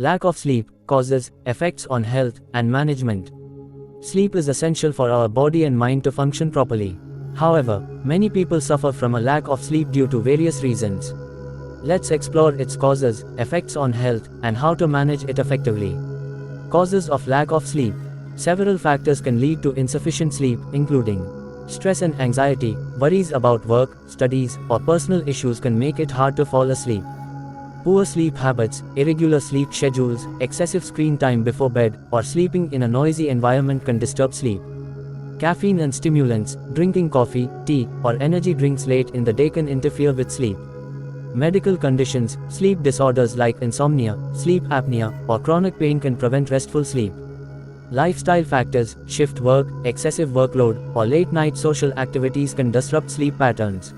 Lack of sleep causes effects on health and management. Sleep is essential for our body and mind to function properly. However, many people suffer from a lack of sleep due to various reasons. Let's explore its causes, effects on health, and how to manage it effectively. Causes of lack of sleep. Several factors can lead to insufficient sleep, including stress and anxiety, worries about work, studies, or personal issues can make it hard to fall asleep. Poor sleep habits, irregular sleep schedules, excessive screen time before bed, or sleeping in a noisy environment can disturb sleep. Caffeine and stimulants, drinking coffee, tea, or energy drinks late in the day can interfere with sleep. Medical conditions, sleep disorders like insomnia, sleep apnea, or chronic pain can prevent restful sleep. Lifestyle factors, shift work, excessive workload, or late-night social activities can disrupt sleep patterns.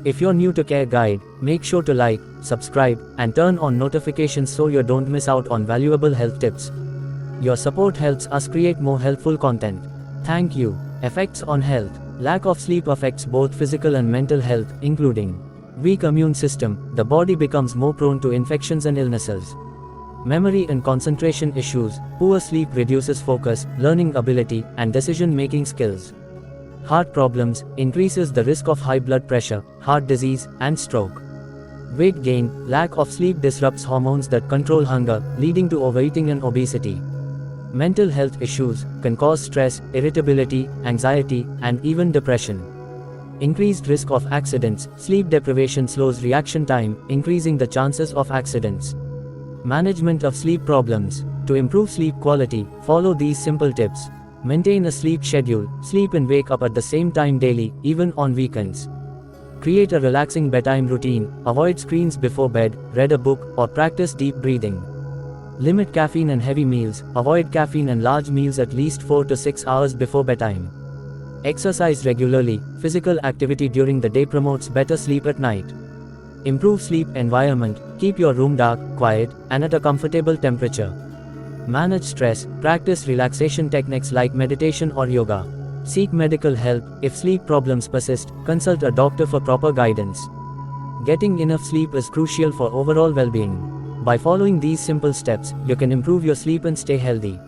If you're new to Care Guide, make sure to like, subscribe, and turn on notifications so you don't miss out on valuable health tips. Your support helps us create more helpful content. Thank you. Effects on health. Lack of sleep affects both physical and mental health, including weak immune system, the body becomes more prone to infections and illnesses. Memory and concentration issues, poor sleep reduces focus, learning ability, and decision-making skills. Heart problems, increases the risk of high blood pressure, heart disease, and stroke. Weight gain, lack of sleep disrupts hormones that control hunger, leading to overeating and obesity. Mental health issues can cause stress, irritability, anxiety, and even depression. Increased risk of accidents, sleep deprivation slows reaction time, increasing the chances of accidents. Management of sleep problems. To improve sleep quality, follow these simple tips. Maintain a sleep schedule, sleep and wake up at the same time daily, even on weekends. Create a relaxing bedtime routine, avoid screens before bed, read a book, or practice deep breathing. Limit caffeine and heavy meals, avoid caffeine and large meals at least 4 to 6 hours before bedtime. Exercise regularly, physical activity during the day promotes better sleep at night. Improve sleep environment, keep your room dark, quiet, and at a comfortable temperature. Manage stress, practice relaxation techniques like meditation or yoga. Seek medical help, if sleep problems persist, consult a doctor for proper guidance. Getting enough sleep is crucial for overall well-being. By following these simple steps, you can improve your sleep and stay healthy.